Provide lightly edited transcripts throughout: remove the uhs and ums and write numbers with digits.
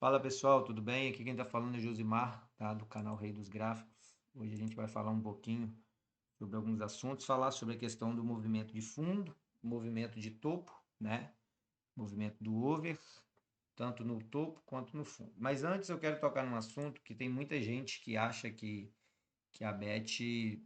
Fala pessoal, tudo bem? Aqui quem está falando é Josimar, tá? Do canal Rei dos Gráficos. Hoje a gente vai falar um pouquinho sobre alguns assuntos, falar sobre a questão do movimento de fundo, movimento de topo, né? Movimento do over, tanto no topo quanto no fundo. Mas antes eu quero tocar num assunto que tem muita gente que acha que a Bet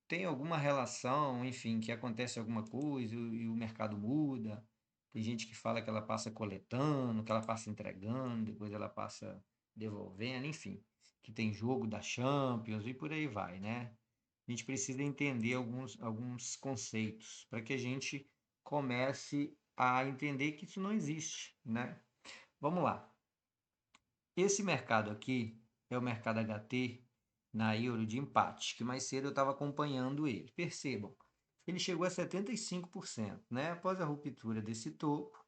tem alguma relação, enfim, que acontece alguma coisa e o mercado muda. Tem gente que fala que ela passa coletando, que ela passa entregando, depois ela passa devolvendo, enfim, que tem jogo da Champions e por aí vai, né? A gente precisa entender alguns conceitos para que a gente comece a entender que isso não existe, né? Vamos lá. Esse mercado aqui é o mercado HT na euro de empate, que mais cedo eu estava acompanhando ele. Percebam, ele chegou a 75%, né? Após a ruptura desse topo,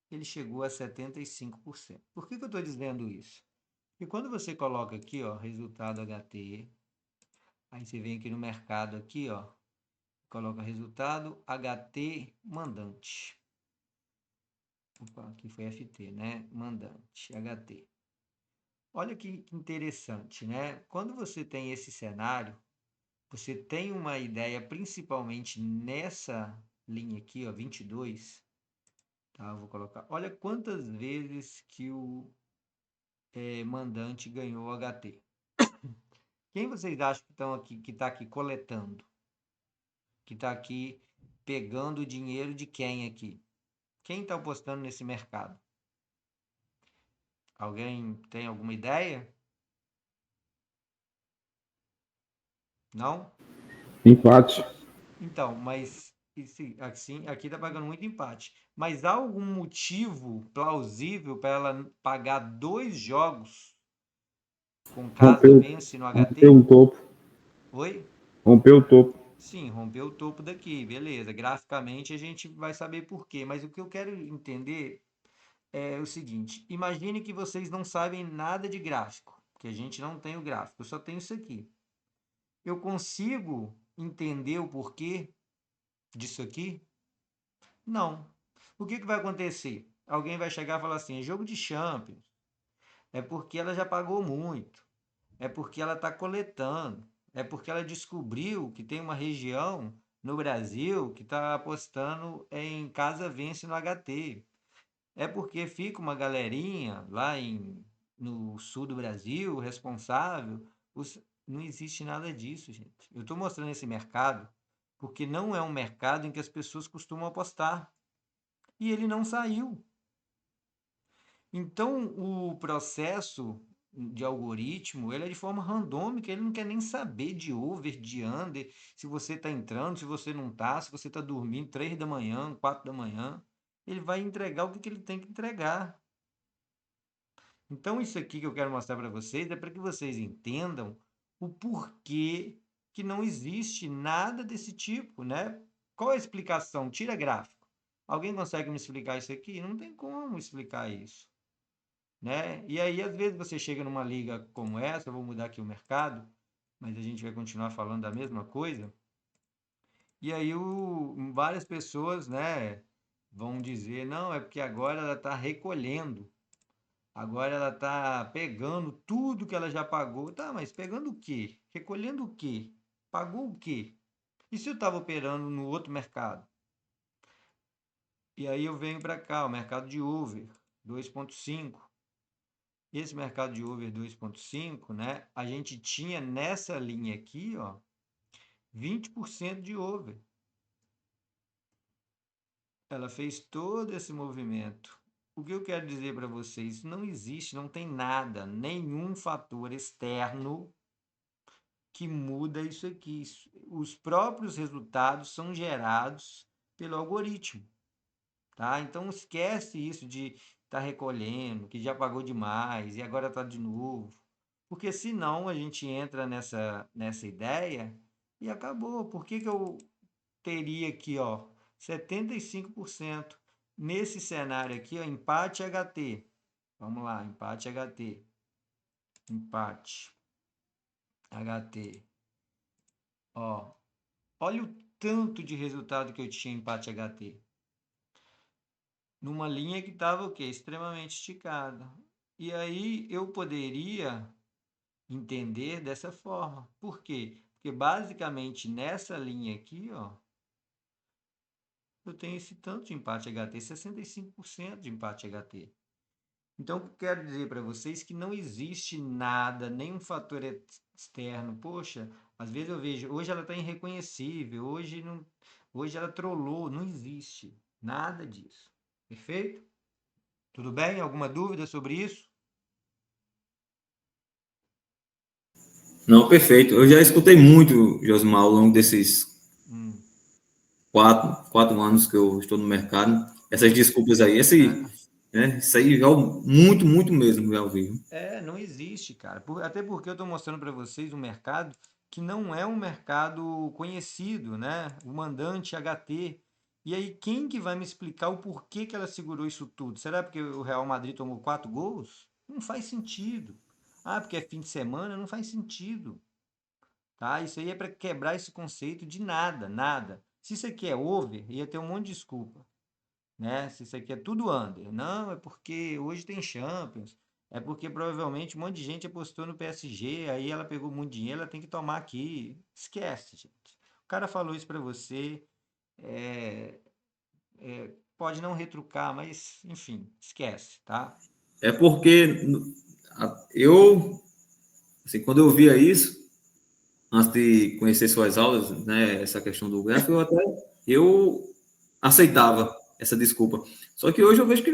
ele chegou a 75%. Por que eu estou dizendo isso? Porque quando você coloca aqui, ó, resultado HT, aí você vem aqui no mercado aqui, ó, coloca resultado HT mandante. Opa, aqui foi FT, né? Mandante, HT. Olha que interessante, né? Quando você tem esse cenário, você tem uma ideia, principalmente nessa linha aqui, ó, 22, tá? Eu vou colocar. Olha quantas vezes que o mandante ganhou HT. Quem vocês acham que estão aqui, que está aqui coletando, que está aqui pegando o dinheiro de quem aqui? Quem está apostando nesse mercado? Alguém tem alguma ideia? Não? Empate. Então, mas assim, aqui está pagando muito empate. Mas há algum motivo plausível para ela pagar dois jogos com casa Rompeu, vence no rompeu HT? um topo. Oi? Rompeu o topo. Sim, rompeu o topo daqui, beleza. Graficamente a gente vai saber por quê. Mas o que eu quero entender é o seguinte: imagine que vocês não sabem nada de gráfico, que a gente não tem o gráfico, eu só tenho isso aqui. Eu consigo entender o porquê disso aqui? Não. O que vai acontecer? Alguém vai chegar e falar assim: é jogo de Champions, é porque ela já pagou muito, é porque ela está coletando, é porque ela descobriu que tem uma região no Brasil que está apostando em casa vence no HT. É porque fica uma galerinha lá no sul do Brasil responsável. Não existe nada disso, gente. Eu estou mostrando esse mercado porque não é um mercado em que as pessoas costumam apostar. E ele não saiu. Então, o processo de algoritmo, ele é de forma randômica, ele não quer nem saber de over, de under, se você está entrando, se você não está, se você está dormindo 3 da manhã, 4 da manhã. Ele vai entregar o que ele tem que entregar. Então, isso aqui que eu quero mostrar para vocês é para que vocês entendam o porquê que não existe nada desse tipo, né? Qual é a explicação? Tira gráfico. Alguém consegue me explicar isso aqui? Não tem como explicar isso, né? E aí, às vezes, você chega numa liga como essa, eu vou mudar aqui o mercado, mas a gente vai continuar falando da mesma coisa. E aí, várias pessoas, né, vão dizer: não, é porque agora ela está recolhendo. Agora ela está pegando tudo que ela já pagou. Tá, mas pegando o quê? Recolhendo o quê? Pagou o quê? E se eu estava operando no outro mercado? E aí eu venho para cá, o mercado de over 2,5. Esse mercado de over 2,5, né? A gente tinha nessa linha aqui, ó, 20% de over. Ela fez todo esse movimento. O que eu quero dizer para vocês? Não existe, não tem nada, nenhum fator externo que muda isso aqui. Os próprios resultados são gerados pelo algoritmo, tá? Então esquece isso de estar recolhendo, que já pagou demais e agora está de novo, porque senão a gente entra nessa ideia e acabou. Por que eu teria aqui, ó, 75% nesse cenário aqui, ó, empate HT? Vamos lá, empate HT, empate HT, ó. Olha o tanto de resultado que eu tinha em empate HT. Numa linha que estava o quê? Extremamente esticada. E aí eu poderia entender dessa forma. Por quê? Porque basicamente nessa linha aqui, ó, eu tenho esse tanto de empate HT, 65% de empate HT. Então, eu quero dizer para vocês que não existe nada, nenhum fator externo. Poxa, às vezes eu vejo, hoje ela está irreconhecível, hoje não, hoje ela trollou, não existe nada disso. Perfeito? Tudo bem? Alguma dúvida sobre isso? Não, perfeito. Eu já escutei muito, Josmar, ao longo desses Hum, 4 anos que eu estou no mercado. Essas desculpas aí, é, isso aí já muito, muito mesmo já ouvi. não existe, cara. Até porque eu estou mostrando para vocês um mercado que não é um mercado conhecido, né? O mandante HT. E aí, quem que vai me explicar o porquê que ela segurou isso tudo? Será porque o Real Madrid tomou 4 gols? Não faz sentido. Ah, porque é fim de semana? Não faz sentido, tá? Isso aí é para quebrar esse conceito de nada, nada. Se isso aqui é over, ia ter um monte de desculpa, né? Se isso aqui é tudo under. Não, é porque hoje tem Champions. É porque provavelmente um monte de gente apostou no PSG, aí ela pegou muito dinheiro, ela tem que tomar aqui. Esquece, gente. O cara falou isso para você, é, pode não retrucar, mas enfim, esquece, tá? É porque eu, assim, quando eu via isso, antes de conhecer suas aulas, né, essa questão do gráfico, eu aceitava essa desculpa. Só que hoje eu vejo que,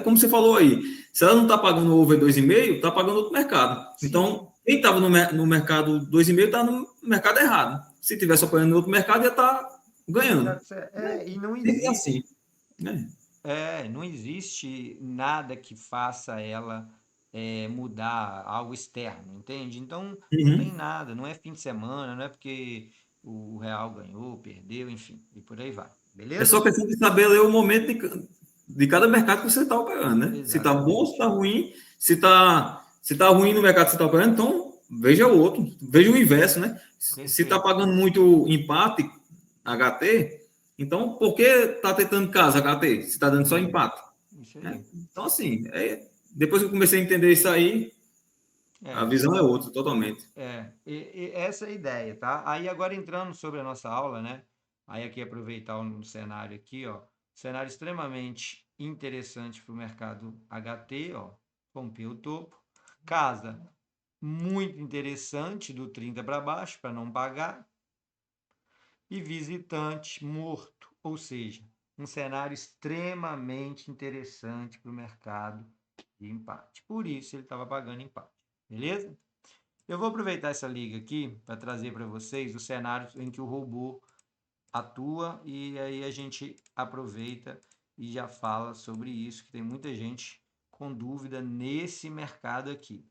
como você falou aí, se ela não está pagando over 2,5, está pagando outro mercado. Sim, Então, quem estava no mercado 2,5 está no mercado errado. Se tivesse apoiando no outro mercado, ia estar no ganhando. mercado certo. E não É assim, existe. né? Não existe nada que faça ela mudar algo externo, entende? Então, não tem Uhum. nada, não é fim de semana, não é porque o Real ganhou, perdeu, enfim, e por aí vai. É só Beleza? questão de saber ler o momento de cada mercado que você está operando, né? Se está bom, se Exatamente. está ruim, se tá ruim no mercado que você está operando, então veja o outro, veja o inverso, né? Se está Perfeito. pagando muito empate HT, então por que está tentando casa HT? Se está dando só É, empate, isso né? aí. Então, assim, depois que eu comecei a entender isso aí, a É, visão é outra, totalmente. e essa é a ideia, tá? Aí agora entrando sobre a nossa aula, né? Aí aqui aproveitar um cenário aqui, ó, cenário extremamente interessante para o mercado HT, ó, rompeu o topo, casa muito interessante do 30 para baixo para não pagar e visitante morto, ou seja, um cenário extremamente interessante para o mercado de empate. Por isso ele estava pagando empate, beleza? Eu vou aproveitar essa liga aqui para trazer para vocês o cenário em que o robô atua e aí a gente aproveita e já fala sobre isso, que tem muita gente com dúvida nesse mercado aqui.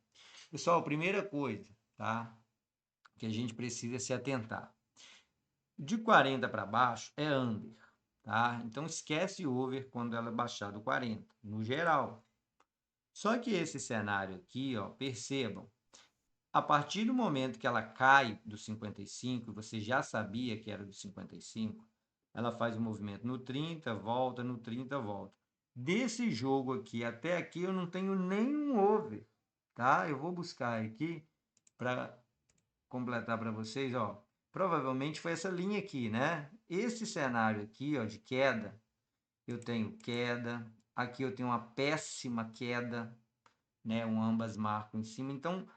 Pessoal, primeira coisa, tá? Que a gente precisa se atentar. De 40 para baixo é under, tá? Então esquece over quando ela baixar do 40, no geral. Só que esse cenário aqui, ó, percebam, a partir do momento que ela cai do 55, você já sabia que era do 55, ela faz o movimento no 30, volta, no 30, volta. Desse jogo aqui até aqui eu não tenho nenhum over, tá? Eu vou buscar aqui para completar para vocês, ó. Provavelmente foi essa linha aqui, né? Esse cenário aqui, ó, de queda, eu tenho queda, aqui eu tenho uma péssima queda, né? Um ambas marcam em cima. Então,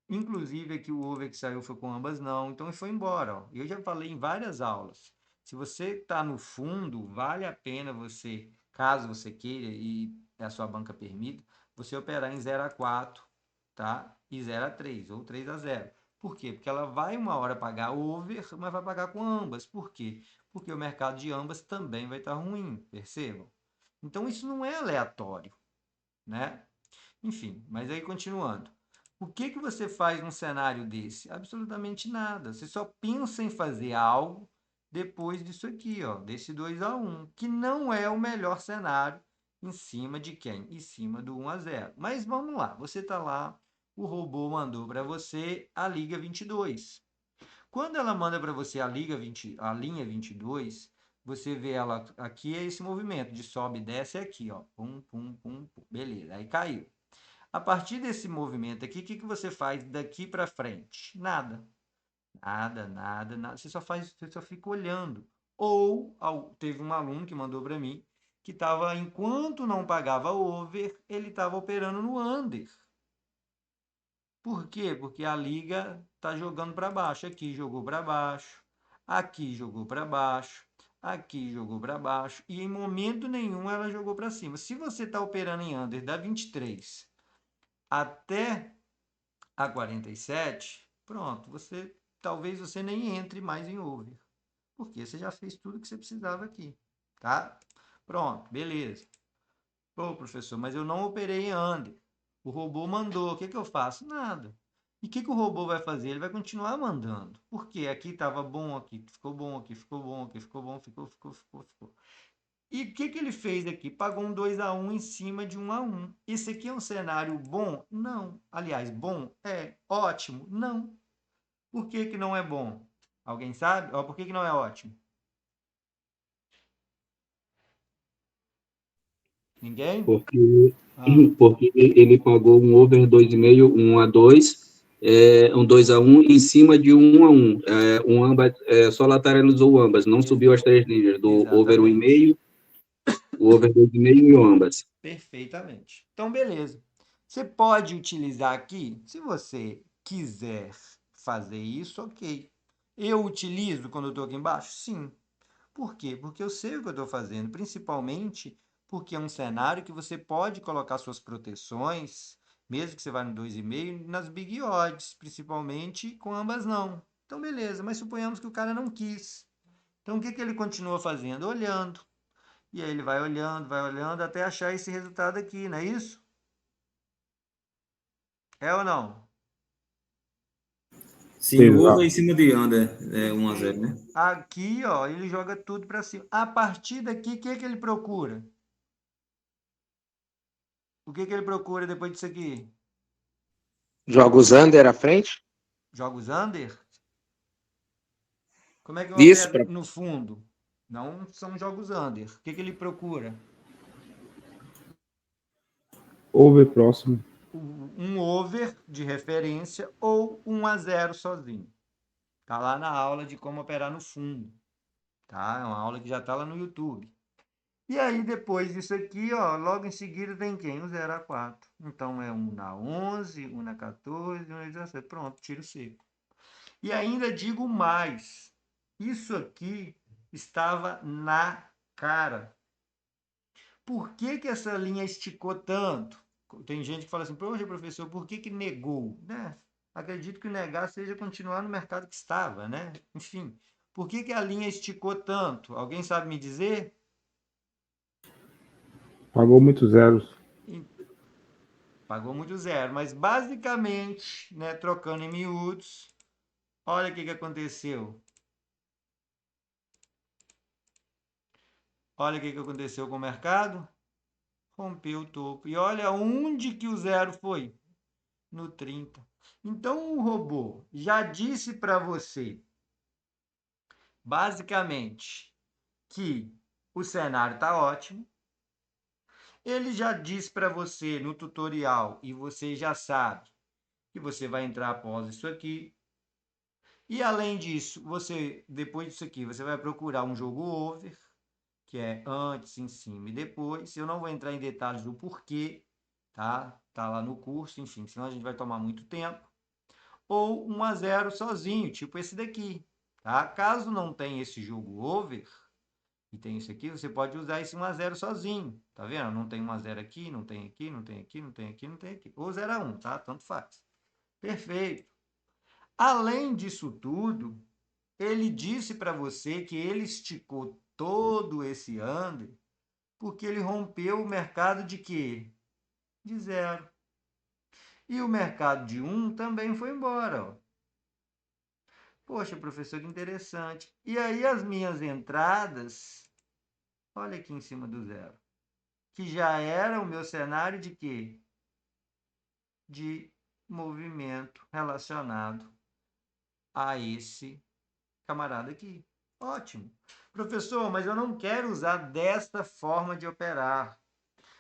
inclusive aqui o over que saiu foi com ambas não, então foi embora. Ó. Eu já falei em várias aulas. Se você está no fundo, vale a pena você, caso você queira e a sua banca permita, você operar em 0 a 4, tá? E 0 a 3 ou 3 a 0. Por quê? Porque ela vai uma hora pagar over, mas vai pagar com ambas. Por quê? Porque o mercado de ambas também vai estar ruim, percebam? Então isso não é aleatório, né? Enfim, mas aí continuando. O que que você faz num cenário desse? Absolutamente nada. Você só pensa em fazer algo depois disso aqui, ó, desse 2 a 1, que não é o melhor cenário em cima de quem? Em cima do 1 a 0. Mas vamos lá, você está lá, o robô mandou para você a Liga 22. Quando ela manda para você a Liga 20, a linha 22, você vê ela aqui, é esse movimento de sobe e desce aqui, ó. Pum, pum, pum, pum. Beleza, aí caiu. A partir desse movimento aqui, o que você faz daqui para frente? Nada. Nada, nada, nada. Você só fica olhando. Ou teve um aluno que mandou para mim que estava, enquanto não pagava over, ele estava operando no under. Por quê? Porque a liga está jogando para baixo. Aqui jogou para baixo, aqui jogou para baixo, aqui jogou para baixo, e em momento nenhum ela jogou para cima. Se você está operando em under da 23 até a 47, pronto, talvez você nem entre mais em over, porque você já fez tudo que você precisava aqui, tá? Pronto, beleza. Pô, professor, mas eu não operei em under. O robô mandou, o que eu faço? Nada. E o que o robô vai fazer? Ele vai continuar mandando. Por quê? Aqui estava bom, aqui ficou bom, aqui ficou bom, aqui ficou bom, ficou. E o que ele fez aqui? Pagou um 2-1 em cima de 1-1. Esse aqui é um cenário bom? Não. Aliás, bom? É. Ótimo? Não. Por que não é bom? Alguém sabe? Por que não é ótimo? Ninguém? Porque, Ah, porque ele pagou um over 2,5, 1-2, um 2-1 em cima de um 1-1. Ambas, só lateralizou ambas, não subiu as três linhas do over exatamente. 1,5, o over 2,5 e o ambas. Perfeitamente. Então, beleza. Você pode utilizar aqui, se você quiser fazer isso, ok. Eu utilizo quando eu estou aqui embaixo? Sim. Por quê? Porque eu sei o que eu estou fazendo, principalmente porque é um cenário que você pode colocar suas proteções, mesmo que você vá no 2,5, nas big odds, principalmente com ambas não. Então, beleza, mas suponhamos que o cara não quis. Então, o que ele continua fazendo? Olhando. E aí ele vai olhando até achar esse resultado aqui, não é isso? É ou não? Sim, over em Exato. cima de under, 1-0, Perfeito. né? Aqui, ó, ele joga tudo para cima. A partir daqui, o que ele procura? O que ele procura depois disso aqui? Jogos under à frente? Jogos under? Como é que eu Isso, opero pra... no fundo? Não são jogos under. O que ele procura? Over próximo. Um over de referência ou 1-0 sozinho. Tá lá na aula de como operar no fundo. Tá? É uma aula que já tá lá no YouTube. E aí, depois disso aqui, ó, logo em seguida tem quem? O 0-4. Então, é 1 na 11, 1 na 14, 1 na 17. Pronto, tiro seco. E ainda digo mais. Isso aqui estava na cara. Por que essa linha esticou tanto? Tem gente que fala assim, poxa, professor, por que negou? Né? Acredito que o negar seja continuar no mercado que estava, né? Enfim, por que a linha esticou tanto? Alguém sabe me dizer? Pagou muitos zeros. Pagou muito zero, mas basicamente, né, trocando em miúdos, olha o que aconteceu. Olha o que aconteceu com o mercado. Rompeu o topo. E olha onde que o zero foi. No 30. Então o robô já disse para você, basicamente, que o cenário está ótimo. Ele já disse para você no tutorial, e você já sabe, que você vai entrar após isso aqui. E além disso, depois disso aqui, você vai procurar um jogo over, que é antes, em cima e depois. Eu não vou entrar em detalhes do porquê, tá? Tá lá no curso, enfim, senão a gente vai tomar muito tempo. Ou 1-0 sozinho, tipo esse daqui, tá? Caso não tenha esse jogo over e tem isso aqui, você pode usar esse 1-0 sozinho, tá vendo? Não tem 1-0 aqui, não tem aqui, não tem aqui, não tem aqui, não tem aqui. Ou 0-1, tá? Tanto faz. Perfeito. Além disso tudo, ele disse para você que ele esticou todo esse under porque ele rompeu o mercado de quê? De zero. E o mercado de um também foi embora. Ó. Poxa, professor, que interessante. E aí as minhas entradas, olha aqui em cima do zero, que já era o meu cenário de quê? De movimento relacionado a esse camarada aqui. Ótimo. Professor, mas eu não quero usar desta forma de operar.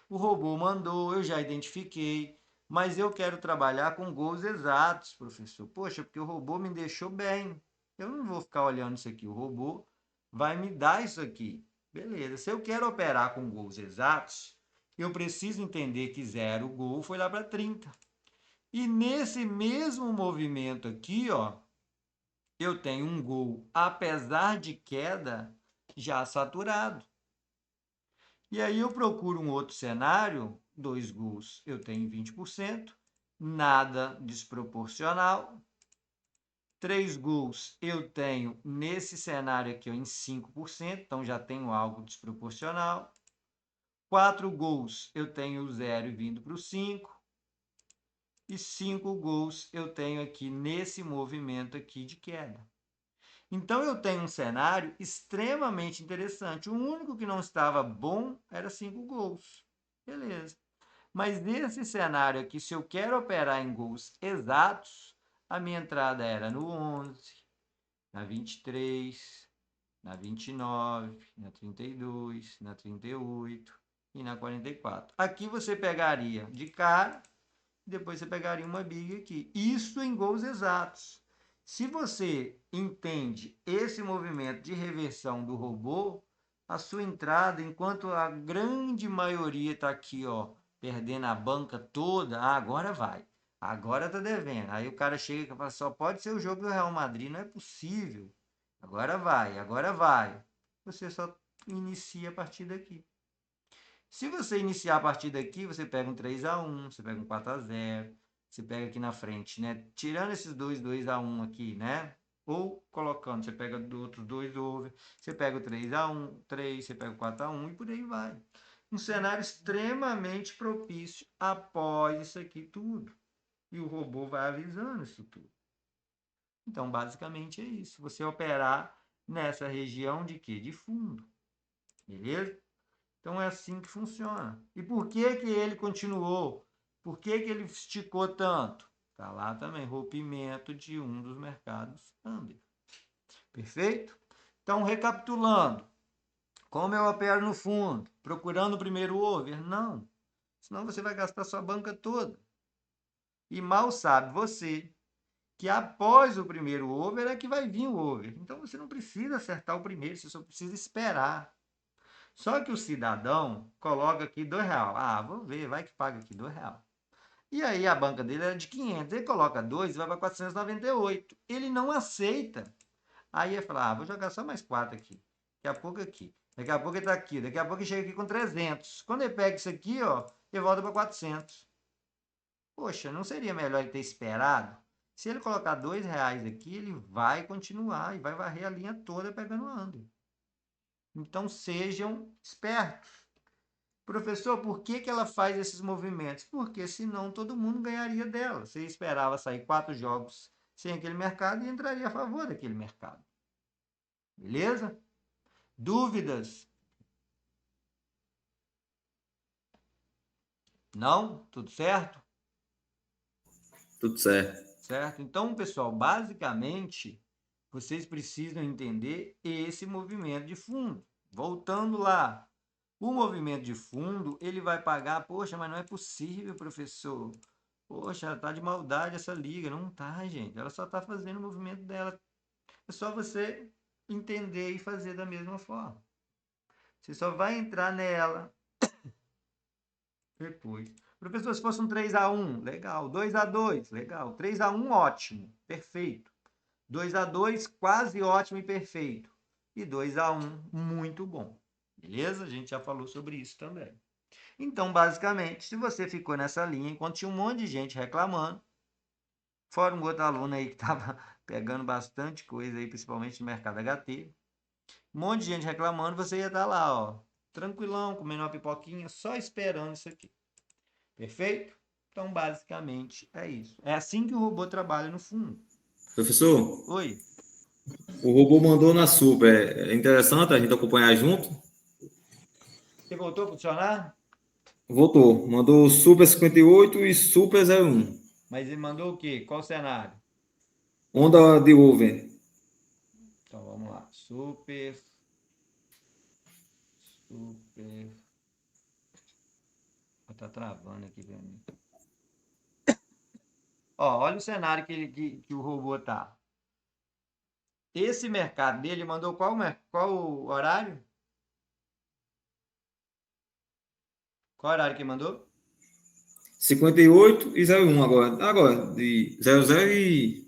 O robô mandou, eu já identifiquei. Mas eu quero trabalhar com gols exatos, professor. Poxa, porque o robô me deixou bem. Eu não vou ficar olhando isso aqui. O robô vai me dar isso aqui. Beleza. Se eu quero operar com gols exatos, eu preciso entender que 0 gol foi lá para 30. E nesse mesmo movimento aqui, ó, eu tenho um gol, apesar de queda, já saturado. E aí eu procuro um outro cenário, 2 gols, eu tenho 20%, nada desproporcional. 3 gols eu tenho nesse cenário aqui ó, em 5%, então já tenho algo desproporcional. 4 gols eu tenho 0 vindo para o 5. E 5 gols eu tenho aqui nesse movimento aqui de queda. Então eu tenho um cenário extremamente interessante. O único que não estava bom era 5 gols. Beleza. Mas nesse cenário aqui, se eu quero operar em gols exatos, a minha entrada era no 11, na 23, na 29, na 32, na 38 e na 44. Aqui você pegaria de cara, depois você pegaria uma big aqui. Isso em gols exatos. Se você entende esse movimento de reversão do robô, a sua entrada, enquanto a grande maioria está aqui, ó, perdendo a banca toda, agora vai. Agora tá devendo. Aí o cara chega e fala, só pode ser o jogo do Real Madrid, não é possível. Agora vai, agora vai. Você só inicia a partir daqui. Se você iniciar a partir daqui, você pega um 3-1, você pega um 4-0, você pega aqui na frente, né? Tirando esses 2-1 aqui, né? Ou colocando, você pega outros 2 over, você pega o 3-1, 3, você pega o 4-1 e por aí vai. Um cenário extremamente propício após isso aqui tudo. E o robô vai avisando isso tudo. Então, basicamente é isso. Você operar nessa região de quê? De fundo. Beleza? Então é assim que funciona. E por que que ele continuou? Por que que ele esticou tanto? Está lá também, rompimento de um dos mercados amber. Perfeito? Então, recapitulando. Como eu opero no fundo? Procurando o primeiro over? Não. Senão você vai gastar sua banca toda. E mal sabe você que após o primeiro over é que vai vir o over. Então você não precisa acertar o primeiro, você só precisa esperar. Só que o cidadão coloca aqui R$2. Ah, vou ver, vai que paga aqui R$2. E aí a banca dele era de 500. Ele coloca 2 e vai para 498. Ele não aceita. Aí ele fala, vou jogar só mais 4 aqui. Daqui a pouco aqui. Daqui a pouco ele está aqui. Daqui a pouco ele chega aqui com 300. Quando ele pega isso aqui, ó, ele volta para 400. Poxa, não seria melhor ele ter esperado? Se ele colocar R$2 aqui, ele vai continuar e vai varrer a linha toda pegando o under. Então sejam espertos. Professor, por que que ela faz esses movimentos? Porque senão todo mundo ganharia dela. Você esperava sair 4 jogos sem aquele mercado e entraria a favor daquele mercado. Beleza? Dúvidas? Não? Tudo certo? Tudo certo. Certo? Então, pessoal, basicamente, vocês precisam entender esse movimento de fundo. Voltando lá, o movimento de fundo, ele vai pagar, poxa, mas não é possível, professor. Poxa, tá de maldade essa liga. Não tá, gente. Ela só tá fazendo o movimento dela. É só você entender e fazer da mesma forma. Você só vai entrar nela depois. Professor, se fosse um 3-1, legal. 2-2, legal. 3-1, ótimo. Perfeito. 2-2, quase ótimo e perfeito. E 2-1, muito bom. Beleza? A gente já falou sobre isso também. Então, basicamente, se você ficou nessa linha, enquanto tinha um monte de gente reclamando, fora um outro aluno aí que estava pegando bastante coisa aí, principalmente no mercado HT, um monte de gente reclamando, você ia estar lá, ó, tranquilão, comendo uma pipoquinha, só esperando isso aqui. Perfeito? Então, basicamente, é isso. É assim que o robô trabalha no fundo. Professor, Oi? o robô mandou na super. É interessante a gente acompanhar junto. Você voltou a funcionar? Voltou. Mandou Super 58 e Super 01. Mas ele mandou o quê? Qual cenário? Onda de over. Então, vamos lá. Super. Tá travando aqui pra mim. Ó, olha o cenário que o robô tá. Esse mercado dele mandou qual horário? Qual horário que mandou? 58 e 01 agora. Agora, de 00 e...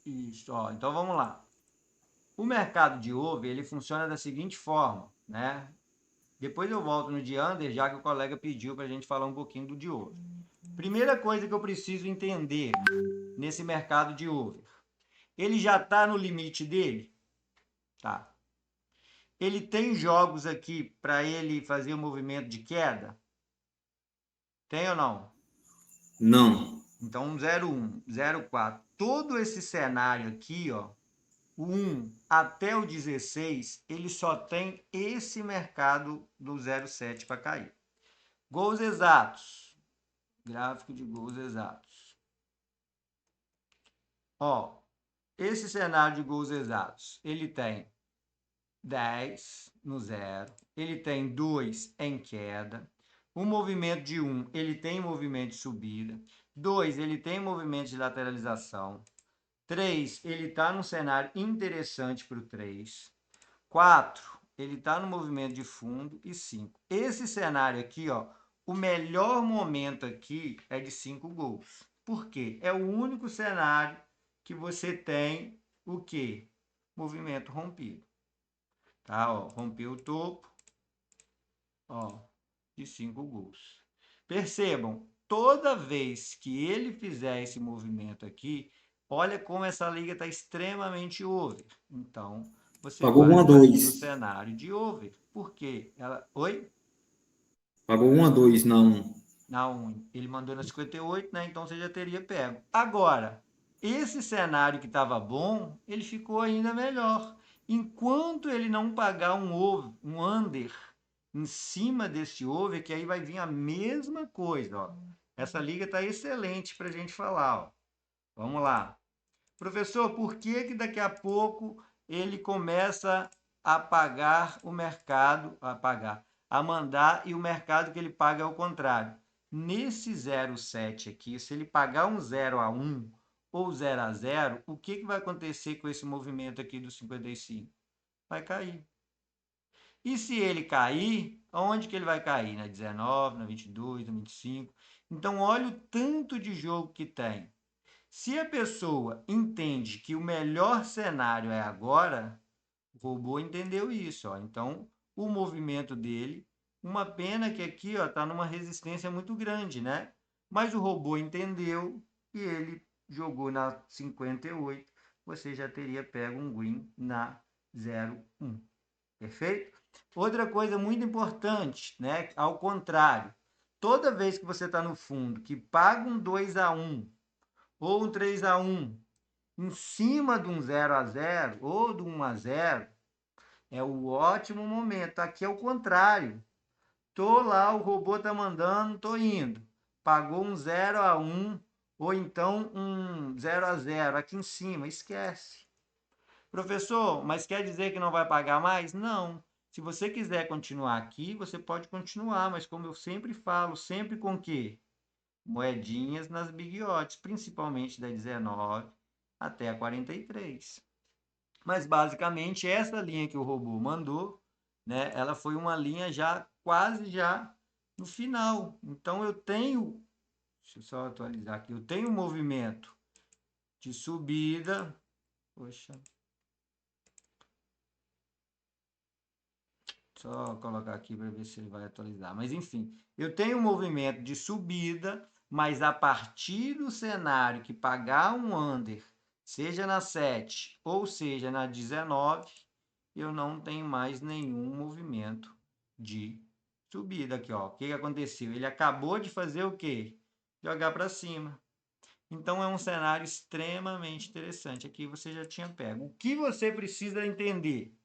Isso, ó. Então vamos lá. O mercado de over, ele funciona da seguinte forma, né? Depois eu volto no de under, já que o colega pediu para a gente falar um pouquinho do de over. Primeira coisa que eu preciso entender nesse mercado de over. Ele já está no limite dele? Tá. Ele tem jogos aqui para ele fazer o movimento de queda? Tem ou não? Não. Então, 0,1, 0,4. Todo esse cenário aqui, ó, o 1 até o 16, ele só tem esse mercado do 0,7 para cair. Gols exatos. Gráfico de gols exatos. Ó, esse cenário de gols exatos, ele tem 10 no 0, ele tem 2 em queda, o movimento de 1, ele tem movimento de subida, 2, ele tem movimento de lateralização, 3, ele está num cenário interessante para o 3, 4, ele está no movimento de fundo e 5. Esse cenário aqui, ó, o melhor momento aqui é de 5 gols. Por quê? É o único cenário que você tem o quê? Movimento rompido. Tá, ó, rompeu o topo, ó, de 5 gols. Percebam, toda vez que ele fizer esse movimento aqui, olha como essa liga está extremamente over. Então, você Pagou vai 1 a fazer 2. o cenário de over. Por quê? Ela... Oi? Pagou 1 a 2 na 1. Na 1. Ele mandou na 58, né? Então você já teria pego. Agora, esse cenário que estava bom, ele ficou ainda melhor. Enquanto ele não pagar um over, um under em cima desse over, que aí vai vir a mesma coisa, ó. Essa liga está excelente para a gente falar, ó. Vamos lá. Professor, por que daqui a pouco ele começa a pagar o mercado, a mandar e o mercado que ele paga é o contrário? Nesse 0,7 aqui, se ele pagar um 0 a 1 ou 0 a 0, o que vai acontecer com esse movimento aqui do 55? Vai cair. E se ele cair, aonde que ele vai cair? Na 19, na 22, na 25? Então, olha o tanto de jogo que tem. Se a pessoa entende que o melhor cenário é agora, o robô entendeu isso, ó. Então, o movimento dele, uma pena que aqui, ó, tá numa resistência muito grande, né? Mas o robô entendeu e ele jogou na 58, você já teria pego um green na 01. Perfeito? Outra coisa muito importante, né? Ao contrário, toda vez que você está no fundo, que paga um 2 a 1 ou um 3 a 1 em cima de um 0 a 0 ou de um 1 a 0, é o ótimo momento. Aqui é o contrário. Tô lá, o robô tá mandando, tô indo. Pagou um 0 a 1 ou então um 0 a 0 aqui em cima, esquece. Professor, mas quer dizer que não vai pagar mais? Não. Se você quiser continuar aqui, você pode continuar, mas como eu sempre falo, sempre com quê? Moedinhas nas big odds, principalmente da 19 até a 43. Mas basicamente essa linha que o robô mandou, né, ela foi uma linha já quase já no final. Então eu tenho, deixa eu só atualizar aqui, eu tenho um movimento de subida, poxa, só colocar aqui para ver se ele vai atualizar. Mas enfim, eu tenho um movimento de subida, mas a partir do cenário que pagar um under, seja na 7 ou seja na 19, eu não tenho mais nenhum movimento de subida aqui, ó. O que aconteceu? Ele acabou de fazer o quê? Jogar para cima. Então é um cenário extremamente interessante. Aqui você já tinha pego. O que você precisa entender?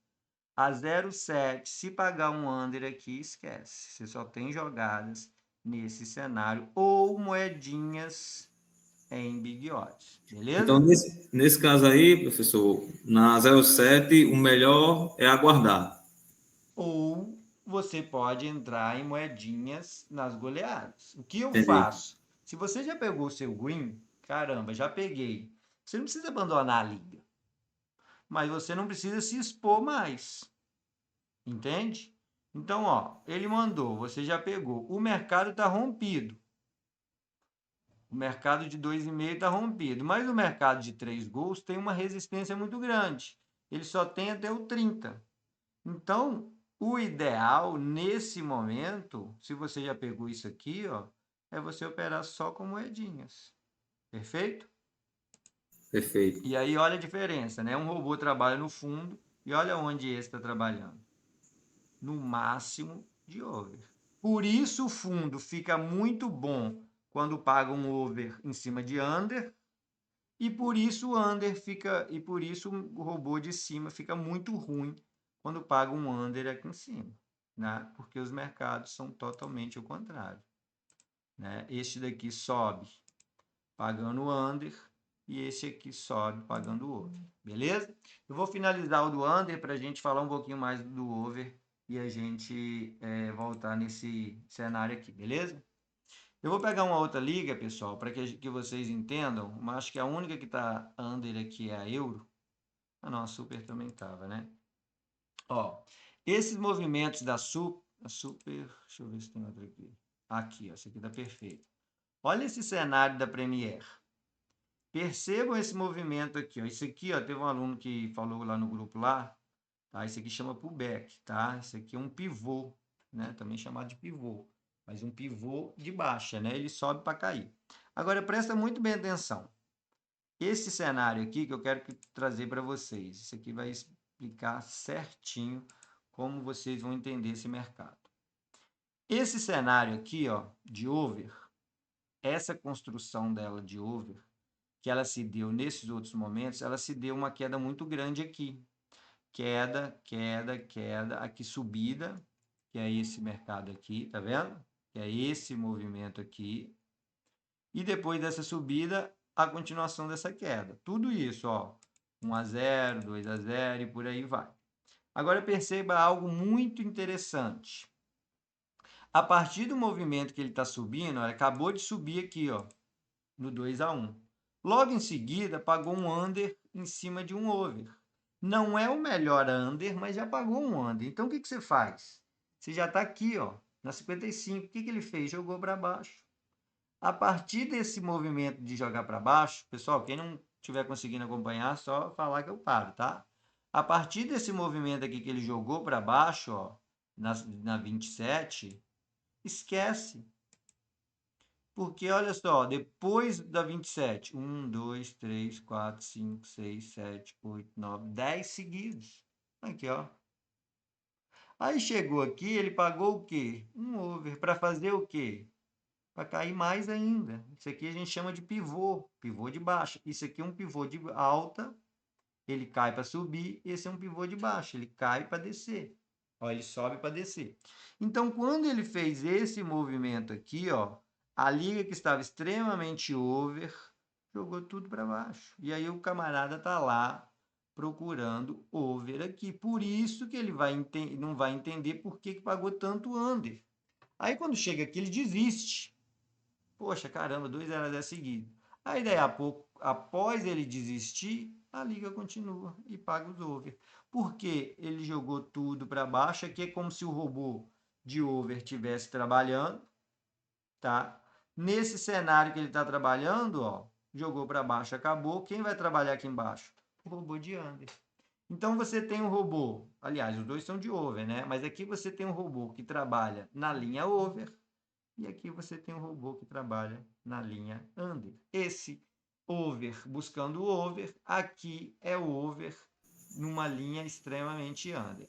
A 0,7, se pagar um under aqui, esquece. Você só tem jogadas nesse cenário ou moedinhas em big odds. Beleza? Então, nesse caso aí, professor, na 07, o melhor é aguardar. Ou você pode entrar em moedinhas nas goleadas. O que eu Entendi. faço? Se você já pegou o seu green, caramba, já peguei. Você não precisa abandonar a liga. Mas você não precisa se expor mais. Entende? Então, ó, ele mandou, você já pegou. O mercado está rompido. O mercado de 2,5 está rompido. Mas o mercado de 3 gols tem uma resistência muito grande. Ele só tem até o 30. Então, o ideal nesse momento, se você já pegou isso aqui, ó, é você operar só com moedinhas. Perfeito? Perfeito. E aí olha a diferença, né? Um robô trabalha no fundo e olha onde esse está trabalhando. No máximo de over. Por isso o fundo fica muito bom quando paga um over em cima de under, e por isso o under fica, e por isso o robô de cima fica muito ruim quando paga um under aqui em cima, né? Porque os mercados são totalmente o contrário, né? Este daqui sobe pagando under e esse aqui sobe pagando over, beleza? Eu vou finalizar o do under para a gente falar um pouquinho mais do over e a gente voltar nesse cenário aqui, beleza? Eu vou pegar uma outra liga, pessoal, para que vocês entendam, mas acho que a única que está under aqui é a euro. Ah, não, a super também estava, né? Ó, esses movimentos da super, deixa eu ver se tem outra aqui. Aqui, ó, essa aqui está perfeita. Olha esse cenário da Premier. Percebam esse movimento aqui, ó. Isso aqui, ó, teve um aluno que falou lá no grupo lá, tá? Isso aqui chama pullback, tá? Isso aqui é um pivô, né? Também chamado de pivô, mas um pivô de baixa, né? Ele sobe para cair. Agora presta muito bem atenção. Esse cenário aqui que eu quero trazer para vocês, isso aqui vai explicar certinho como vocês vão entender esse mercado. Esse cenário aqui, ó, de over, essa construção dela de over, que ela se deu nesses outros momentos, ela se deu uma queda muito grande aqui. Queda, queda, queda, aqui subida, que é esse mercado aqui, tá vendo? Que é esse movimento aqui. E depois dessa subida, a continuação dessa queda. Tudo isso, ó, 1-0, 2-0 e por aí vai. Agora perceba algo muito interessante. A partir do movimento que ele está subindo, ele acabou de subir aqui, ó, no 2-1. Logo em seguida, pagou um under em cima de um over. Não é o melhor under, mas já pagou um under. Então, o que você faz? Você já está aqui, ó, na 55. O que ele fez? Jogou para baixo. A partir desse movimento de jogar para baixo, pessoal, quem não estiver conseguindo acompanhar, só falar que eu paro, tá? A partir desse movimento aqui que ele jogou para baixo, ó, na 27, esquece. Porque, olha só, depois da 27, 1, 2, 3, 4, 5, 6, 7, 8, 9, 10 seguidos. Aqui, ó. Aí chegou aqui, ele pagou o quê? Um over. Para fazer o quê? Para cair mais ainda. Isso aqui a gente chama de pivô, pivô de baixa. Isso aqui é um pivô de alta, ele cai para subir. Esse é um pivô de baixa, ele cai para descer. Ó, ele sobe para descer. Então, quando ele fez esse movimento aqui, ó, a liga que estava extremamente over jogou tudo para baixo. E aí o camarada tá lá procurando over aqui. Por isso que ele não vai entender por que pagou tanto under. Aí quando chega aqui, ele desiste. Poxa, caramba, 2-0 seguido. Aí daí a pouco, após ele desistir, a liga continua e paga os over. Porque ele jogou tudo para baixo, aqui é como se o robô de over estivesse trabalhando, tá? Nesse cenário que ele está trabalhando, ó, jogou para baixo, acabou. Quem vai trabalhar aqui embaixo? O robô de under. Então você tem um robô, aliás, os dois são de over, né? Mas aqui você tem um robô que trabalha na linha over e aqui você tem um robô que trabalha na linha under. Esse over buscando o over, aqui é o over numa linha extremamente under.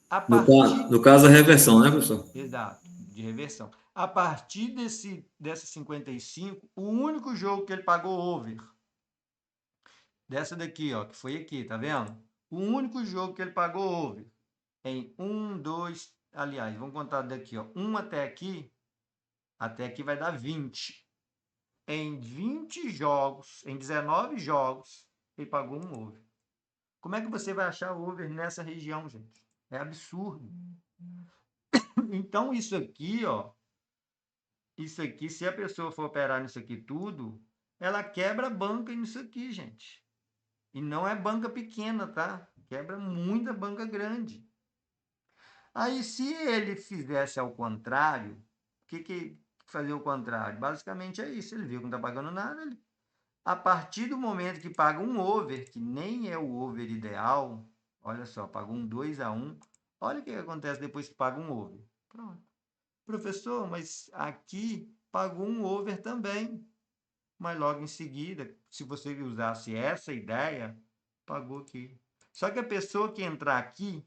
No caso, a reversão, né, professor? Exato, de reversão. A partir dessa 55, o único jogo que ele pagou over, dessa daqui, ó, que foi aqui, tá vendo? O único jogo que ele pagou over em 1, 2, aliás, vamos contar daqui, ó, 1 até aqui vai dar 20. Em 20 jogos, em 19 jogos, ele pagou um over. Como é que você vai achar over nessa região, gente? É absurdo. Então, isso aqui, ó, isso aqui, se a pessoa for operar nisso aqui tudo, ela quebra a banca nisso aqui, gente. E não é banca pequena, tá? Quebra muita banca grande. Aí, se ele fizesse ao contrário, o que fazer o contrário? Basicamente é isso. Ele viu que não está pagando nada. A partir do momento que paga um over, que nem é o over ideal, olha só, pagou um 2-1. Olha o que acontece depois que paga um over. Pronto. Professor, mas aqui pagou um over também. Mas logo em seguida, se você usasse essa ideia, pagou aqui. Só que a pessoa que entrar aqui,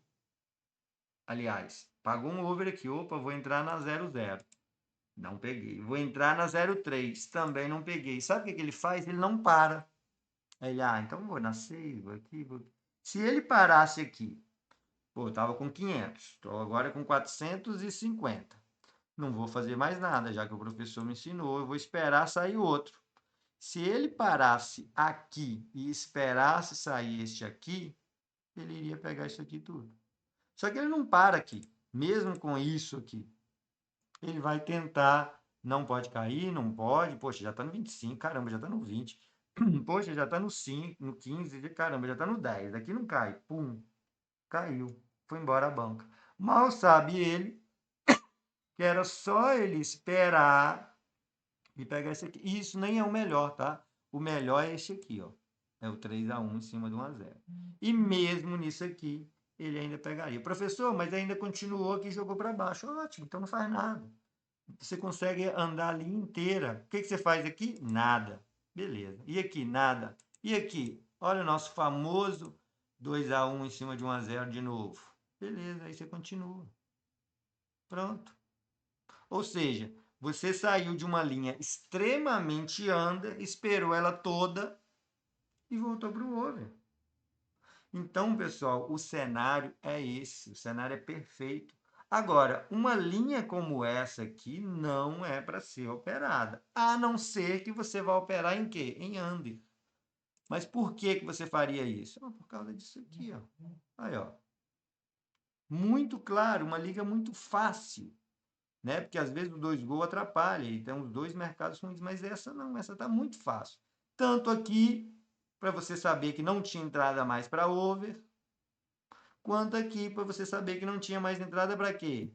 aliás, pagou um over aqui. Opa, vou entrar na 00. Não peguei. Vou entrar na 03. Também não peguei. Sabe o que ele faz? Ele não para. Aí ele, então vou na 6, vou aqui, vou aqui. Se ele parasse aqui, pô, eu tava com 500. Estou agora com 450. Não vou fazer mais nada, já que o professor me ensinou. Eu vou esperar sair outro. Se ele parasse aqui e esperasse sair este aqui, ele iria pegar isso aqui tudo. Só que ele não para aqui, mesmo com isso aqui. Ele vai tentar, não pode cair, não pode. Poxa, já está no 25, caramba, já está no 20. Poxa, já está no 5, no 15, caramba, já está no 10. Aqui não cai. Pum, caiu. Foi embora a banca. Mal sabe ele que era só ele esperar e pegar esse aqui. Isso nem é o melhor, tá? O melhor é esse aqui, ó. É o 3-1 em cima do 1-0. E mesmo nisso aqui, ele ainda pegaria. Professor, mas ainda continuou aqui e jogou para baixo. Ótimo, então não faz nada. Você consegue andar a linha inteira. O que você faz aqui? Nada. Beleza. E aqui? Nada. E aqui? Olha o nosso famoso 2-1 em cima de 1-0 de novo. Beleza, aí você continua. Pronto. Ou seja, você saiu de uma linha extremamente under, esperou ela toda e voltou para o over. Então, pessoal, o cenário é esse. O cenário é perfeito. Agora, uma linha como essa aqui não é para ser operada, a não ser que você vá operar em quê? Em under. Mas por que você faria isso? Por causa disso aqui, ó. Aí, ó. Muito claro, uma liga muito fácil, né? Porque às vezes o 2 gols atrapalha, e tem os dois mercados ruins, mas essa não, essa tá muito fácil. Tanto aqui, para você saber que não tinha entrada mais para over, quanto aqui para você saber que não tinha mais entrada para quê?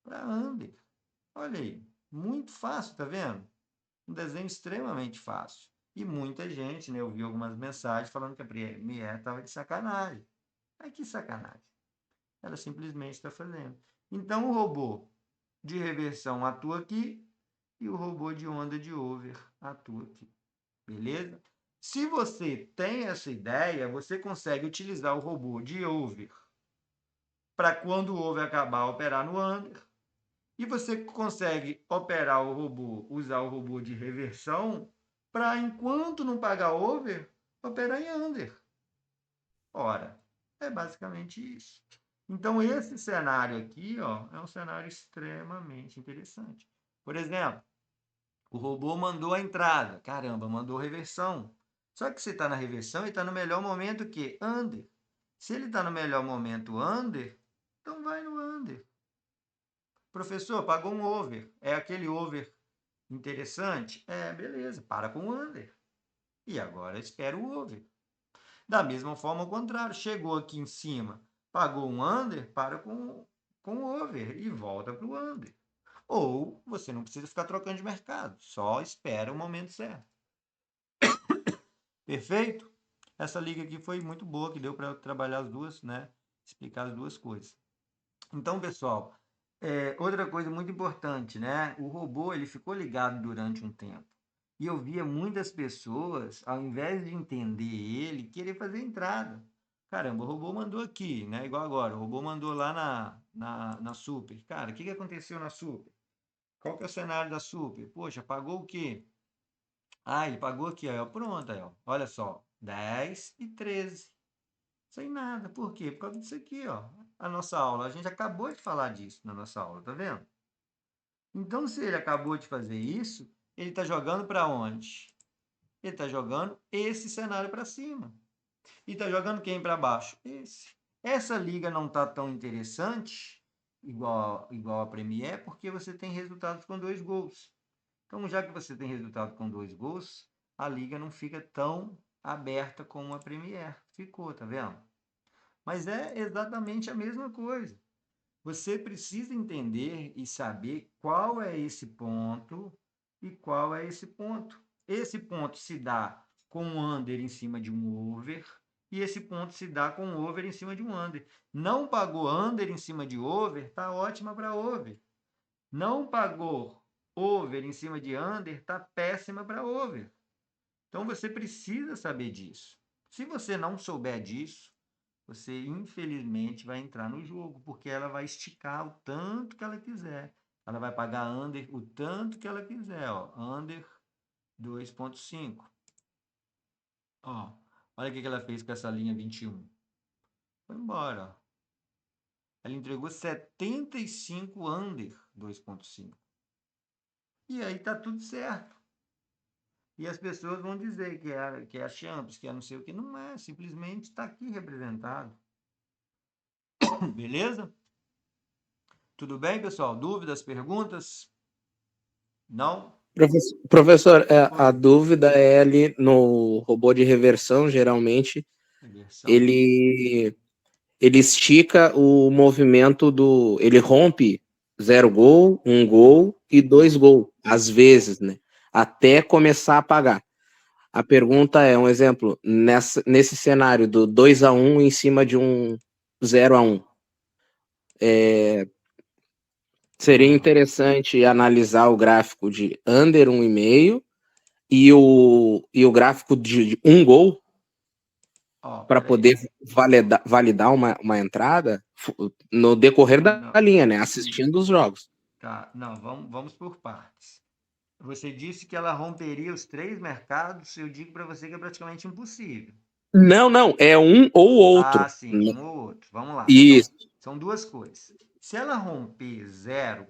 Para under. Olha aí, muito fácil, tá vendo? Um desenho extremamente fácil. E muita gente, né? Eu vi algumas mensagens falando que a Premier estava de sacanagem. Mas que sacanagem. Ela simplesmente está fazendo. Então o robô de reversão atua aqui e o robô de onda de over atua aqui. Beleza? Se você tem essa ideia, você consegue utilizar o robô de over para quando o over acabar, operar no under. E você consegue operar o robô, usar o robô de reversão para, enquanto não pagar over, operar em under. Ora, é basicamente isso. Então, esse cenário aqui, ó, é um cenário extremamente interessante. Por exemplo, o robô mandou a entrada. Caramba, mandou reversão. Só que se está na reversão, ele está no melhor momento que under. Se ele está no melhor momento under, então vai no under. Professor, pagou um over. É aquele over interessante? Beleza, para com o under. E agora espera o over. Da mesma forma, ao contrário, chegou aqui em cima, pagou um under, para com o over e volta para o under. Ou você não precisa ficar trocando de mercado, só espera o momento certo. Perfeito? Essa liga aqui foi muito boa, que deu para trabalhar as duas, né? Explicar as duas coisas. Então, pessoal, outra coisa muito importante, né? O robô ele ficou ligado durante um tempo. E eu via muitas pessoas, ao invés de entender ele, querer fazer entrada. Caramba, o robô mandou aqui, né? Igual agora, o robô mandou lá na Super. Cara, o que aconteceu na Super? Qual que é o cenário da Super? Poxa, pagou o quê? Ele pagou aqui, ó. Pronto, aí, ó. Olha só, 10 e 13. Sem nada. Por quê? Por causa disso aqui, ó. A nossa aula. A gente acabou de falar disso na nossa aula, tá vendo? Então, se ele acabou de fazer isso, ele está jogando para onde? Ele está jogando esse cenário para cima. E está jogando quem para baixo? Esse. Essa liga não está tão interessante, igual a Premier, porque você tem resultados com 2 gols. Então, já que você tem resultado com 2 gols, a liga não fica tão aberta como a Premier ficou, tá vendo? Mas é exatamente a mesma coisa. Você precisa entender e saber qual é esse ponto e qual é esse ponto. Esse ponto se dá com um under em cima de um over e esse ponto se dá com um over em cima de um under. Não pagou under em cima de over, tá ótima para over. Não pagou over em cima de under, tá péssima para over. Então você precisa saber disso. Se você não souber disso, você infelizmente vai entrar no jogo, porque ela vai esticar o tanto que ela quiser. Ela vai pagar under o tanto que ela quiser, ó, under 2.5. Ó, olha o que ela fez com essa linha 21. Foi embora, ó. Ela entregou 75 under 2.5. E aí tá tudo certo. E as pessoas vão dizer que é a Champions, que é não sei o que. Não é, simplesmente está aqui representado. Beleza? Tudo bem, pessoal? Dúvidas, perguntas? Não? Professor, a Oi. dúvida é ali no robô de reversão, geralmente, Reversão. ele estica o movimento do. Ele rompe 0 gol, 1 gol e 2 gol, às vezes, né? Até começar a pagar. A pergunta é, um exemplo, nesse cenário do 2-1 em cima de um 0-1. Seria interessante analisar o gráfico de under 1,5 e o gráfico de 1 gol Ó, para peraí. poder validar uma entrada no decorrer da Não. linha, né? Assistindo os jogos. Tá, não, vamos por partes. Você disse que ela romperia os 3 mercados, eu digo para você que é praticamente impossível. Não, é um ou outro. Ah, sim, um ou outro. Vamos lá. Isso. São 2 coisas. Se ela romper 0,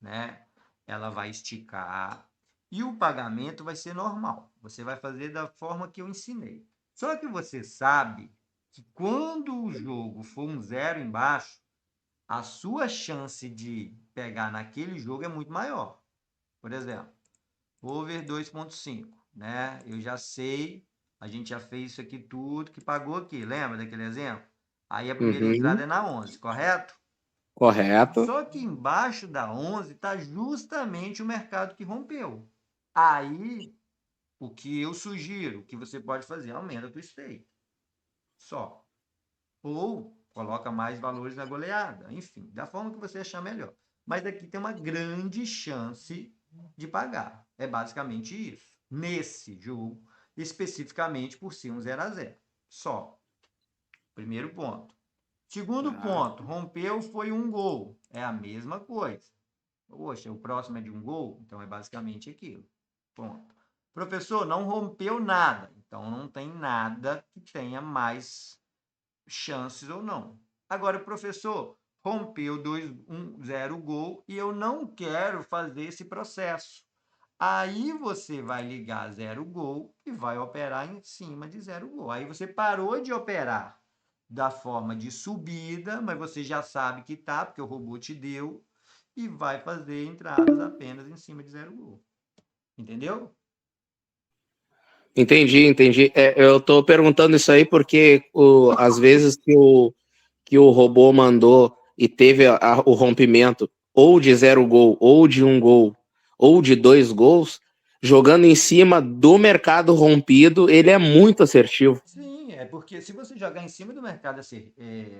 né, ela vai esticar e o pagamento vai ser normal. Você vai fazer da forma que eu ensinei. Só que você sabe que quando o jogo for um 0 embaixo, a sua chance de pegar naquele jogo é muito maior. Por exemplo, over 2.5, né? Eu já sei, a gente já fez isso aqui tudo, que pagou aqui. Lembra daquele exemplo? Aí a primeira entrada é na 11, correto? Correto. Só que embaixo da 11 está justamente o mercado que rompeu. Aí, o que eu sugiro, o que você pode fazer, aumenta o stake. Só. Ou coloca mais valores na goleada. Enfim, da forma que você achar melhor. Mas aqui tem uma grande chance de pagar. É basicamente isso. Nesse jogo, especificamente por ser um 0-0. Só. Primeiro ponto. Segundo ponto, rompeu, foi um gol. É a mesma coisa. Poxa, o próximo é de um gol? Então é basicamente aquilo. Ponto. Professor, não rompeu nada. Então não tem nada que tenha mais chances ou não. Agora, professor, rompeu 2-1-0 gol e eu não quero fazer esse processo. Aí você vai ligar 0 gol e vai operar em cima de 0 gol. Aí você parou de operar da forma de subida, mas você já sabe que tá, porque o robô te deu, e vai fazer entradas apenas em cima de 0 gol. Entendeu? Entendi. Eu tô perguntando isso aí porque às vezes que o robô mandou e teve o rompimento ou de 0 gol, ou de 1 gol, ou de 2 gols, jogando em cima do mercado rompido, ele é muito assertivo. Sim, é porque se você jogar em cima do mercado a ser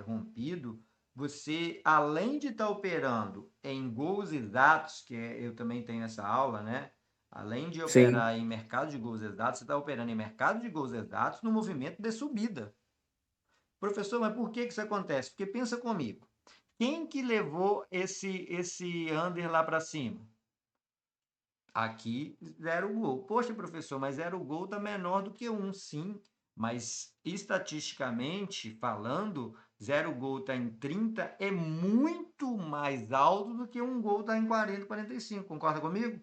rompido, você, além de estar operando em gols exatos, eu também tenho essa aula, né? Além de Sim. operar em mercado de gols exatos, você está operando em mercado de gols exatos no movimento de subida. Professor, mas por que isso acontece? Porque pensa comigo. Quem que levou esse under lá para cima? Aqui, 0 gol. Poxa, professor, mas 0 gol está menor do que 1, sim. Mas, estatisticamente falando, 0 gol está em 30 é muito mais alto do que 1 gol está em 40, 45. Concorda comigo?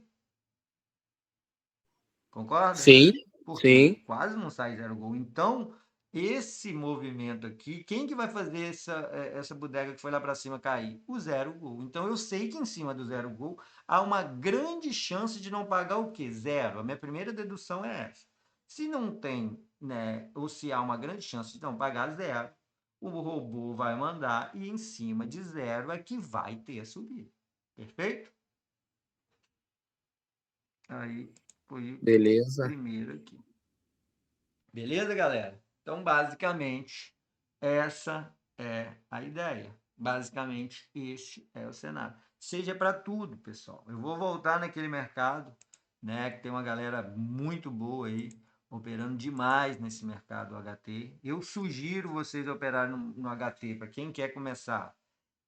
Concorda? Sim, Porque sim. quase não sai 0 gol. Então, esse movimento aqui, quem que vai fazer essa bodega que foi lá para cima cair? O zero gol. Então eu sei que em cima do zero gol há uma grande chance de não pagar o quê? Zero. A minha primeira dedução é essa. Se não tem, né, ou se há uma grande chance de não pagar zero, o robô vai mandar e em cima de zero é que vai ter a subida. Perfeito? Aí foi o Beleza. primeiro aqui. Beleza, galera? Então, basicamente, essa é a ideia. Basicamente, este é o cenário. Seja para tudo, pessoal. Eu vou voltar naquele mercado, né, que tem uma galera muito boa aí, operando demais nesse mercado HT. Eu sugiro vocês operarem no HT, para quem quer começar,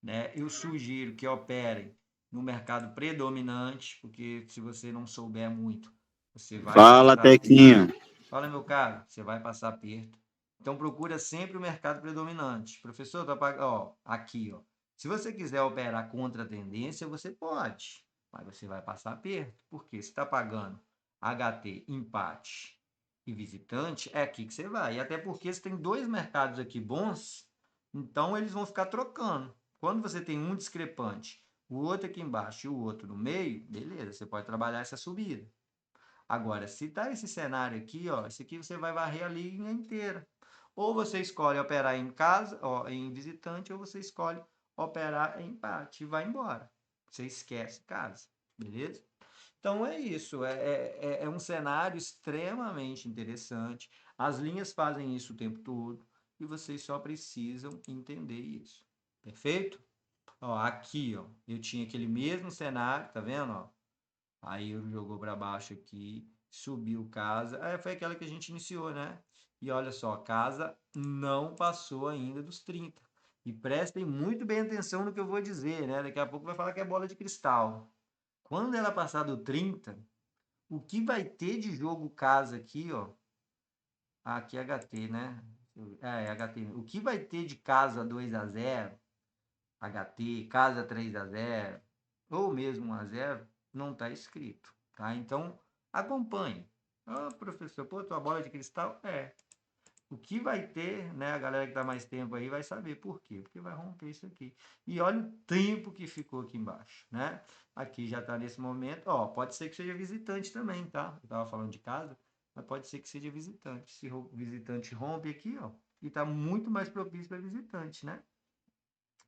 né? Eu sugiro que operem no mercado predominante, porque se você não souber muito, você vai Fala, passar Tequinho. Fala, meu caro, você vai passar aperto. Então procura sempre o mercado predominante. Professor, tá pagando, ó, aqui, ó. Se você quiser operar contra a tendência, você pode, mas você vai passar aperto, porque se está pagando HT, empate e visitante, é aqui que você vai. E até porque você tem dois mercados aqui bons, então eles vão ficar trocando. Quando você tem um discrepante, o outro aqui embaixo e o outro no meio, beleza, você pode trabalhar essa subida. Agora, se tá esse cenário aqui, ó, esse aqui você vai varrer a linha inteira. Ou você escolhe operar em casa, ó, em visitante, ou você escolhe operar em empate e vai embora. Você esquece casa, beleza? Então é isso, é um cenário extremamente interessante. As linhas fazem isso o tempo todo e vocês só precisam entender isso. Perfeito? Ó, aqui, ó, eu tinha aquele mesmo cenário, tá vendo, ó? Aí ele jogou para baixo aqui, subiu casa. Foi aquela que a gente iniciou, né? E olha só, casa não passou ainda dos 30. E prestem muito bem atenção no que eu vou dizer, né? Daqui a pouco vai falar que é bola de cristal. Quando ela passar do 30, o que vai ter de jogo casa aqui, ó? Aqui é HT, né? É HT. O que vai ter de casa 2-0, HT, casa 3-0, ou mesmo 1-0, não está escrito, tá? Então, acompanhe. Ah, professor, pô, tua bola de cristal? É. O que vai ter, né? A galera que está mais tempo aí vai saber por quê. Porque vai romper isso aqui. E olha o tempo que ficou aqui embaixo, né? Aqui já está nesse momento. Ó, pode ser que seja visitante também, tá? Eu estava falando de casa, mas pode ser que seja visitante. Se o visitante rompe aqui, ó, e está muito mais propício para visitante, né?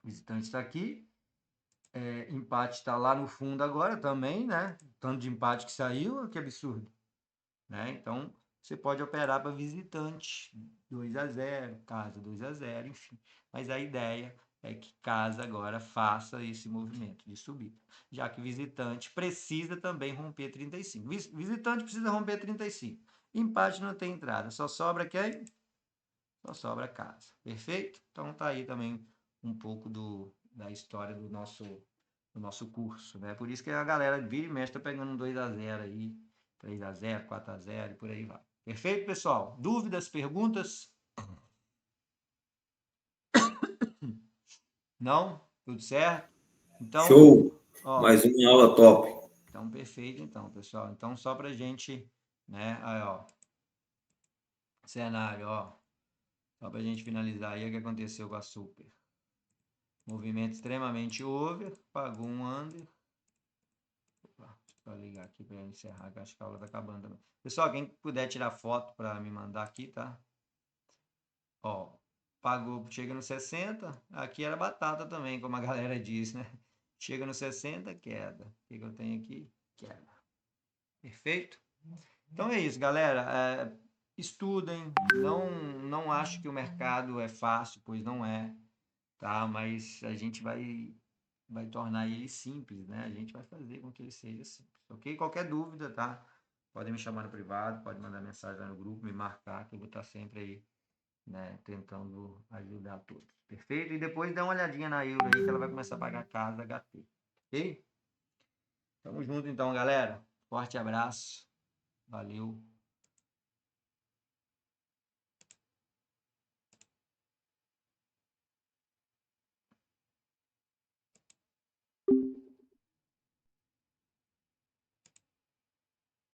O visitante está aqui, empate está lá no fundo agora também, né? Tanto de empate que saiu, que absurdo, né? Então, você pode operar para visitante 2-0, casa 2-0, enfim. Mas a ideia é que casa agora faça esse movimento de subida, já que visitante precisa também romper 35. Visitante precisa romper 35. Empate não tem entrada, só sobra quem? Só sobra casa. Perfeito? Então tá aí também um pouco da história do nosso curso, né? Por isso que a galera vira e mexe tá pegando um 2-0 aí, 3-0, 4-0 e por aí vai. Perfeito, pessoal? Dúvidas, perguntas? Não? Tudo certo? Então, Show! ó, Mais uma aula top. então perfeito então, pessoal. Então só pra gente, né, aí, ó, cenário, ó, só pra gente finalizar aí o que aconteceu com a Super. Movimento extremamente over, pagou um under. Opa, deixa eu ligar aqui para encerrar, que acho que a aula tá acabando também. Pessoal, quem puder tirar foto para me mandar aqui, tá? Ó, pagou, chega no 60, aqui era batata também, como a galera diz, né? Chega no 60, queda. O que eu tenho aqui? Queda. Perfeito? Então é isso, galera. Estudem, não acho que o mercado é fácil, pois não é, tá? Mas a gente vai tornar ele simples, né? A gente vai fazer com que ele seja simples, ok? Qualquer dúvida, tá? Podem me chamar no privado, pode mandar mensagem lá no grupo, me marcar, que eu vou estar sempre aí, né? Tentando ajudar todos, perfeito? E depois dá uma olhadinha na Euro aí, que ela vai começar a pagar casa HT, ok? Tamo junto então, galera. Forte abraço. Valeu.